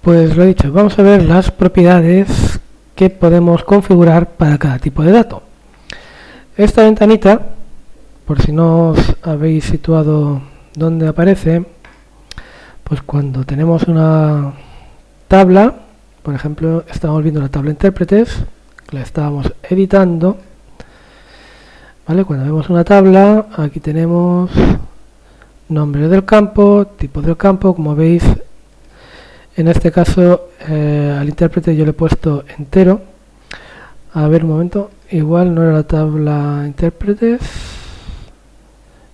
Pues lo dicho, vamos a ver las propiedades que podemos configurar para cada tipo de dato. Esta ventanita, por si no os habéis situado dónde aparece, pues cuando tenemos una tabla, por ejemplo, estamos viendo la tabla intérpretes, que la estábamos editando, ¿vale? Cuando vemos una tabla, aquí tenemos nombre del campo, tipo del campo, como veis. En este caso, al intérprete yo le he puesto entero. A ver, un momento. Igual no era la tabla intérpretes.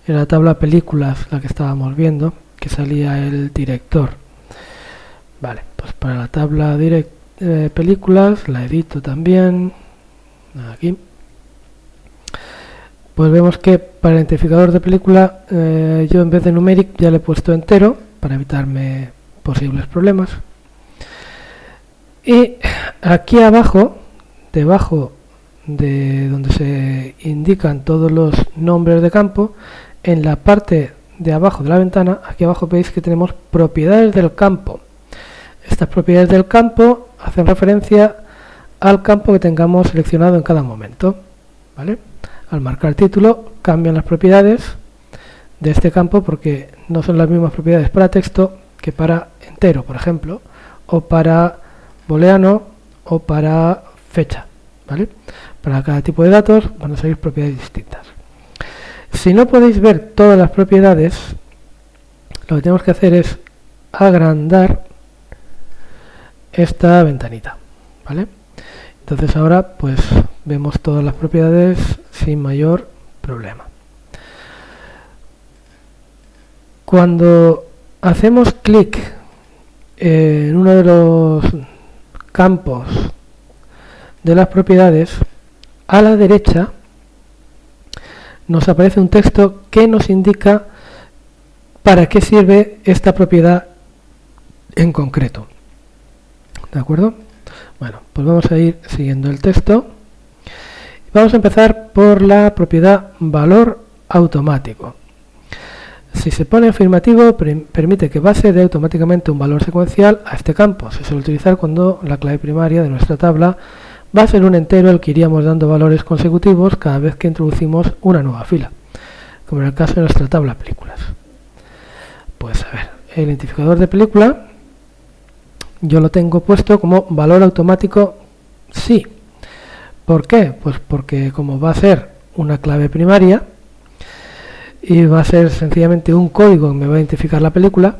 Era la tabla películas la que estábamos viendo, que salía el director. Vale, pues para la tabla películas la edito también. Aquí. Pues vemos que para el identificador de película yo en vez de numeric ya le he puesto entero para evitarme posibles problemas. Y aquí abajo, debajo de donde se indican todos los nombres de campo, en la parte de abajo de la ventana, aquí abajo veis que tenemos propiedades del campo. Estas propiedades del campo hacen referencia al campo que tengamos seleccionado en cada momento, ¿vale? Al marcar título cambian las propiedades de este campo porque no son las mismas propiedades para texto que para entero, por ejemplo, o para booleano o para fecha, ¿vale? Para cada tipo de datos van a salir propiedades distintas. Si no podéis ver todas las propiedades, lo que tenemos que hacer es agrandar esta ventanita, ¿vale? Entonces ahora pues vemos todas las propiedades sin mayor problema. Cuando hacemos clic en uno de los campos de las propiedades, a la derecha nos aparece un texto que nos indica para qué sirve esta propiedad en concreto. ¿De acuerdo? Bueno, pues vamos a ir siguiendo el texto. Vamos a empezar por la propiedad valor automático. Si se pone afirmativo, permite que base dé automáticamente un valor secuencial a este campo. Se suele utilizar cuando la clave primaria de nuestra tabla va a ser un entero al que iríamos dando valores consecutivos cada vez que introducimos una nueva fila, como en el caso de nuestra tabla películas. Pues a ver, el identificador de película yo lo tengo puesto como valor automático sí. ¿Por qué? Pues porque como va a ser una clave primaria y va a ser sencillamente un código que me va a identificar la película,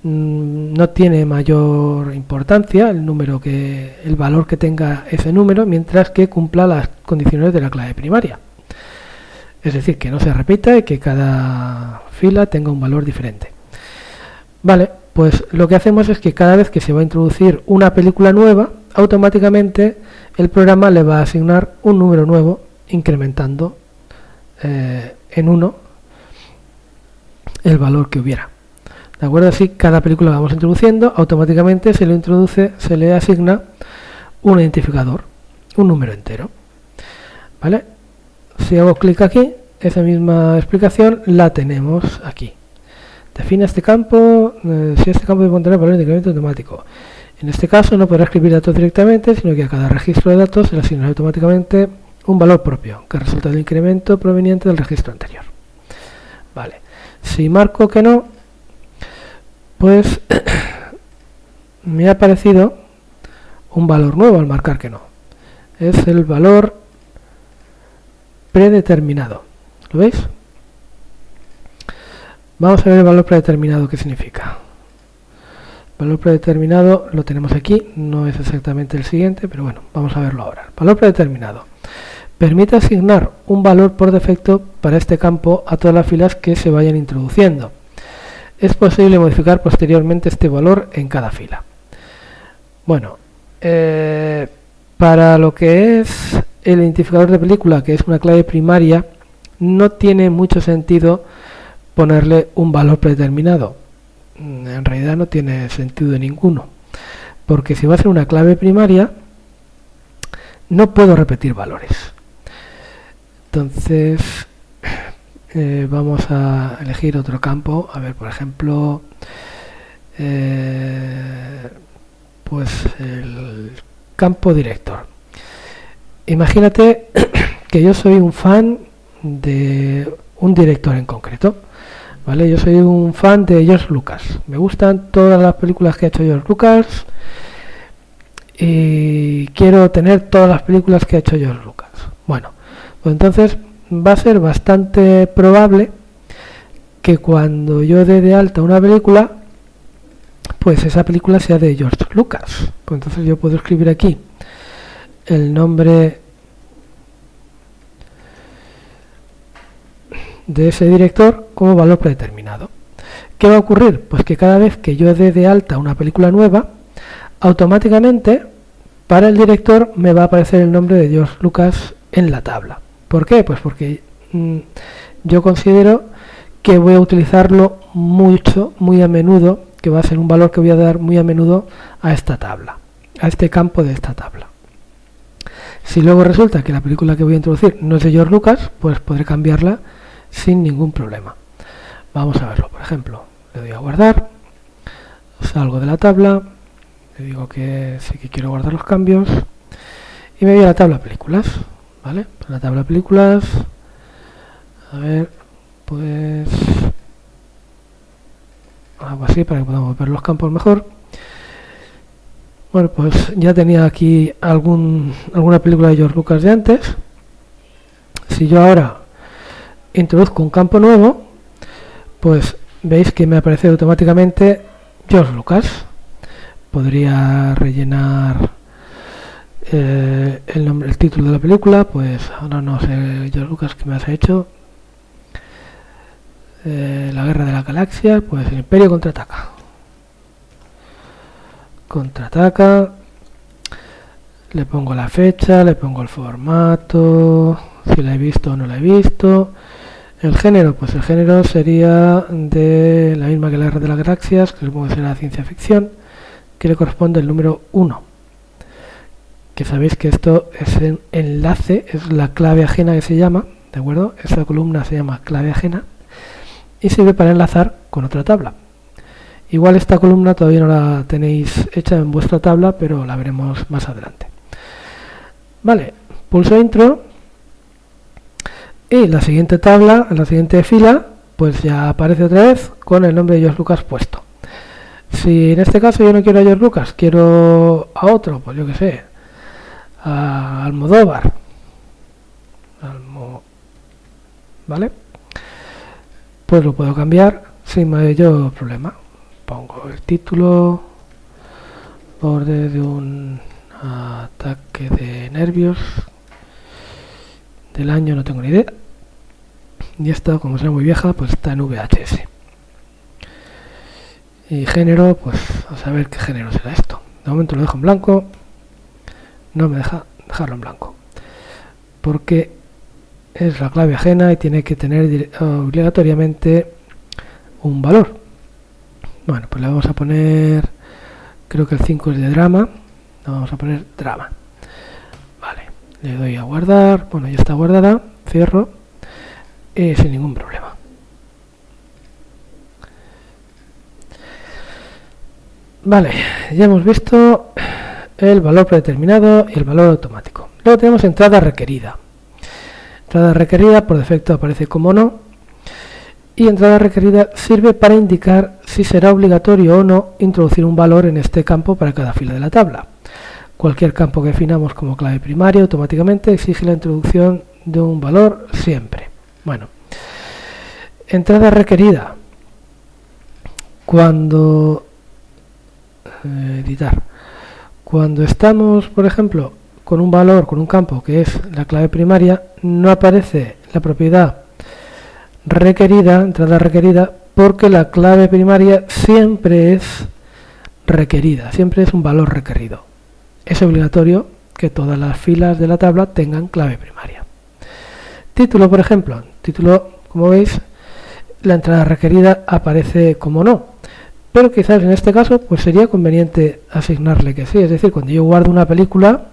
no tiene mayor importancia el valor que tenga ese número mientras que cumpla las condiciones de la clave primaria. Es decir, que no se repita y que cada fila tenga un valor diferente. Vale, pues lo que hacemos es que cada vez que se va a introducir una película nueva, automáticamente el programa le va a asignar un número nuevo, incrementando en 1 el valor que hubiera. ¿De acuerdo? Así cada película que vamos introduciendo, automáticamente se le asigna un identificador, un número entero. ¿Vale? Si hago clic aquí, esa misma explicación la tenemos aquí. Define este campo, si este campo debe contener valor de incremento automático. En este caso no podrá escribir datos directamente, sino que a cada registro de datos se le asignará automáticamente un valor propio, que resulta del incremento proveniente del registro anterior. Vale. Si marco que no, pues me ha aparecido un valor nuevo al marcar que no. Es el valor predeterminado. ¿Lo veis? Vamos a ver el valor predeterminado, ¿qué significa? Valor predeterminado lo tenemos aquí, no es exactamente el siguiente, pero bueno, vamos a verlo ahora. Valor predeterminado. Permite asignar un valor por defecto para este campo a todas las filas que se vayan introduciendo. Es posible modificar posteriormente este valor en cada fila. Bueno, para lo que es el identificador de película, que es una clave primaria, no tiene mucho sentido ponerle un valor predeterminado. En realidad no tiene sentido ninguno, porque si va a ser una clave primaria, no puedo repetir valores. Entonces vamos a elegir otro campo. A ver, por ejemplo, pues el campo director. Imagínate que yo soy un fan de un director en concreto, ¿vale? Yo soy un fan de George Lucas. Me gustan todas las películas que ha hecho George Lucas y quiero tener todas las películas que ha hecho George Lucas. Bueno, pues entonces va a ser bastante probable que cuando yo dé de alta una película, pues esa película sea de George Lucas. Pues entonces yo puedo escribir aquí el nombre de ese director como valor predeterminado. ¿Qué va a ocurrir? Pues que cada vez que yo dé de alta una película nueva, automáticamente para el director me va a aparecer el nombre de George Lucas en la tabla. ¿Por qué? Pues porque yo considero que voy a utilizarlo mucho, muy a menudo, que va a ser un valor que voy a dar muy a menudo a esta tabla, a este campo de esta tabla. Si luego resulta que la película que voy a introducir no es de George Lucas, pues podré cambiarla sin ningún problema. Vamos a verlo. Por ejemplo, le doy a guardar, salgo de la tabla, le digo que sí que quiero guardar los cambios y me voy a la tabla películas, ¿vale? En la tabla películas, a ver, pues algo así para que podamos ver los campos mejor. Bueno, pues ya tenía aquí alguna película de George Lucas de antes. Si yo ahora introduzco un campo nuevo, pues veis que me aparece automáticamente George Lucas. Podría rellenar el nombre, el título de la película, pues ahora no sé, George Lucas, ¿qué me has hecho? La Guerra de la Galaxia, pues el Imperio contraataca. Contraataca, le pongo la fecha, le pongo el formato, si la he visto o no la he visto. El género, pues el género sería de la misma que la Guerra de las Galaxias, que supongo que será ciencia ficción, que le corresponde el número 1. Que sabéis que esto es un enlace, es la clave ajena que se llama, ¿de acuerdo? Esta columna se llama clave ajena y sirve para enlazar con otra tabla. Igual esta columna todavía no la tenéis hecha en vuestra tabla, pero la veremos más adelante. Vale, pulso intro y la siguiente tabla, en la siguiente fila, pues ya aparece otra vez con el nombre de George Lucas puesto. Si en este caso yo no quiero a George Lucas, quiero a otro, pues yo que sé, a Almodóvar. ¿Vale? Pues lo puedo cambiar sin mayor problema. Pongo el título, borde de un ataque de nervios del año, no tengo ni idea. Y esta, como será muy vieja, pues está en VHS. Y género, pues a saber qué género será esto. De momento lo dejo en blanco. No me deja dejarlo en blanco, porque es la clave ajena y tiene que tener obligatoriamente un valor. Bueno, pues le vamos a poner, creo que el 5 es de drama, le vamos a poner drama. Vale, le doy a guardar, bueno, ya está guardada, cierro sin ningún problema. Vale, ya hemos visto el valor predeterminado y el valor automático. Luego tenemos entrada requerida. Entrada requerida por defecto aparece como no, y entrada requerida sirve para indicar si será obligatorio o no introducir un valor en este campo para cada fila de la tabla. Cualquier campo que definamos como clave primaria automáticamente exige la introducción de un valor siempre. Bueno, entrada requerida. Cuando editar. Cuando estamos, por ejemplo, con un valor, con un campo que es la clave primaria, no aparece la propiedad requerida, entrada requerida, porque la clave primaria siempre es requerida, siempre es un valor requerido. Es obligatorio que todas las filas de la tabla tengan clave primaria. Título, por ejemplo, título, como veis, la entrada requerida aparece como no, pero quizás en este caso pues sería conveniente asignarle que sí, es decir, cuando yo guardo una película,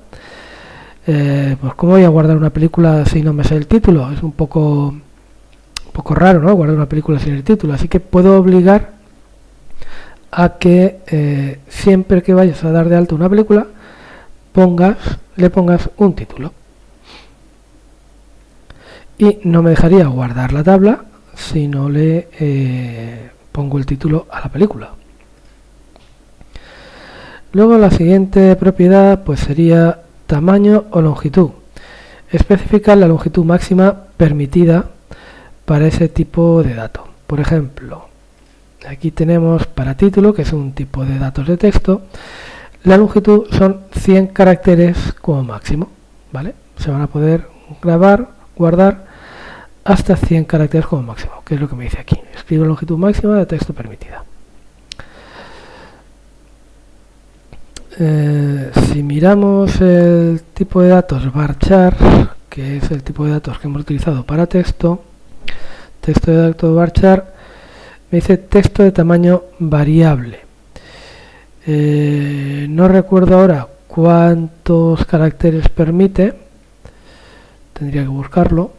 pues ¿cómo voy a guardar una película si no me sé el título? Es un poco raro, ¿no? Guardar una película sin el título, así que puedo obligar a que siempre que vayas a dar de alta una película, le pongas un título. Y no me dejaría guardar la tabla si no le pongo el título a la película. Luego la siguiente propiedad pues sería tamaño o longitud. Especificar la longitud máxima permitida para ese tipo de dato. Por ejemplo, aquí tenemos para título, que es un tipo de datos de texto, la longitud son 100 caracteres como máximo, ¿vale? Se van a poder guardar hasta 100 caracteres como máximo, que es lo que me dice aquí. Escribo longitud máxima de texto permitida. Si miramos el tipo de datos varchar, que es el tipo de datos que hemos utilizado para texto de datos varchar, me dice texto de tamaño variable. No recuerdo ahora cuántos caracteres permite, tendría que buscarlo.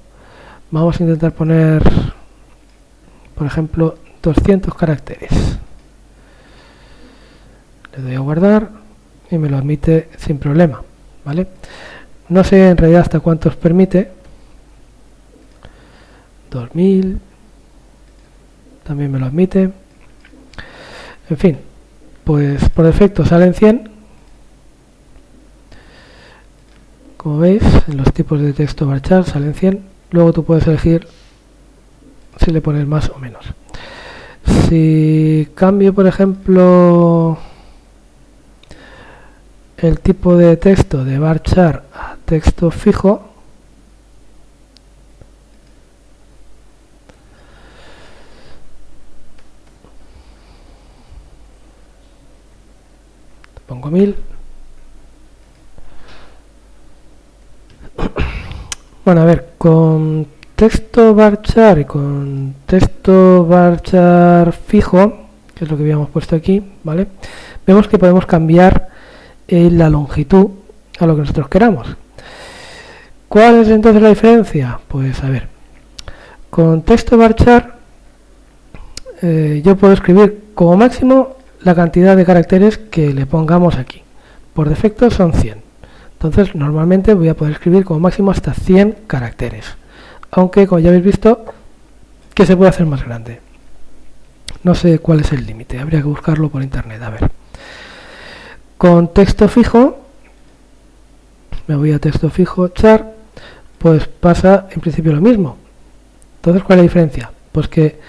Vamos a intentar poner, por ejemplo, 200 caracteres. Le doy a guardar y me lo admite sin problema, ¿vale? No sé en realidad hasta cuántos permite. 2000 también me lo admite. En fin, pues por defecto salen 100. Como veis, en los tipos de texto varchar salen 100. Luego tú puedes elegir si le pones más o menos. Si cambio, por ejemplo, el tipo de texto de varchar a texto fijo, pongo 1000. Bueno, a ver, con texto varchar y con texto varchar fijo, que es lo que habíamos puesto aquí, ¿vale? Vemos que podemos cambiar la longitud a lo que nosotros queramos. ¿Cuál es entonces la diferencia? Pues a ver, con texto varchar yo puedo escribir como máximo la cantidad de caracteres que le pongamos aquí. Por defecto son 100. Entonces normalmente voy a poder escribir como máximo hasta 100 caracteres. Aunque como ya habéis visto que se puede hacer más grande. No sé cuál es el límite, habría que buscarlo por internet. A ver. Con texto fijo, me voy a texto fijo char, pues pasa en principio lo mismo. Entonces, ¿cuál es la diferencia? Pues que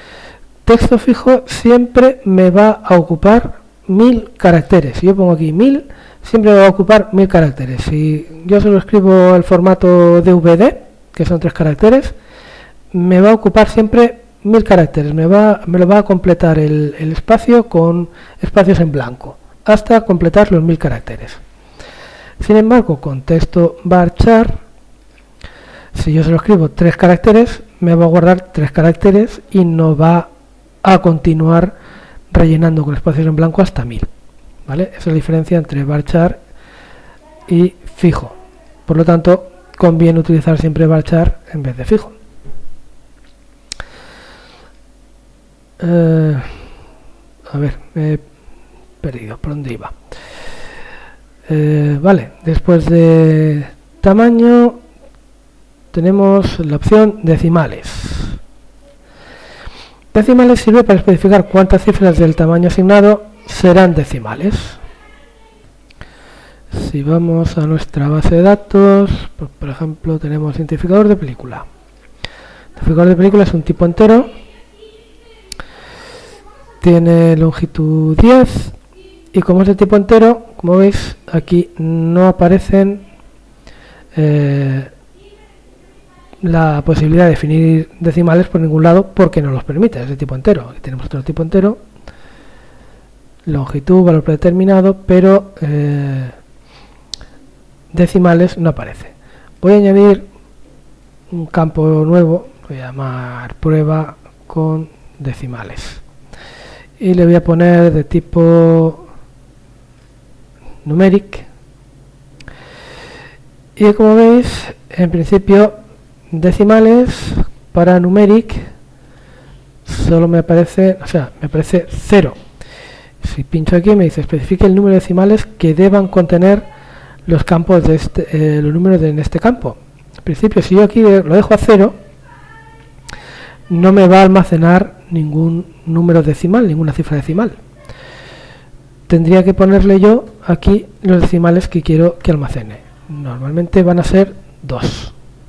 texto fijo siempre me va a ocupar 1000 caracteres. Si yo pongo aquí 1000, siempre me va a ocupar 1000 caracteres. Si yo solo escribo el formato DVD, que son 3 caracteres, me va a ocupar siempre 1000 caracteres. Me lo va a completar el espacio con espacios en blanco, hasta completar los 1000 caracteres. Sin embargo, con texto varchar, si yo solo escribo 3 caracteres, me va a guardar 3 caracteres y no va a continuar rellenando con espacios en blanco hasta 1000. ¿Vale? Esa es la diferencia entre varchar y fijo. Por lo tanto, conviene utilizar siempre varchar en vez de fijo. A ver, me he perdido. ¿Por dónde iba? Vale, después de tamaño tenemos la opción decimales. Decimales sirve para especificar cuántas cifras del tamaño asignado serán decimales. Si vamos a nuestra base de datos, pues, por ejemplo, tenemos identificador de película. Identificador de película es un tipo entero, tiene longitud 10 y como es de tipo entero, como veis, aquí no aparecen la posibilidad de definir decimales por ningún lado porque no los permite, es de tipo entero. Aquí tenemos otro tipo entero, longitud, valor predeterminado, pero decimales no aparece. Voy a añadir un campo nuevo, voy a llamar prueba con decimales y le voy a poner de tipo numeric, y como veis, en principio decimales para numeric solo me aparece, me aparece 0. Si pincho aquí me dice especifique el número de decimales que deban contener los campos de los números en este campo. En principio, si yo aquí lo dejo a 0, no me va a almacenar ningún número decimal, ninguna cifra decimal. Tendría que ponerle yo aquí los decimales que quiero que almacene. Normalmente van a ser 2.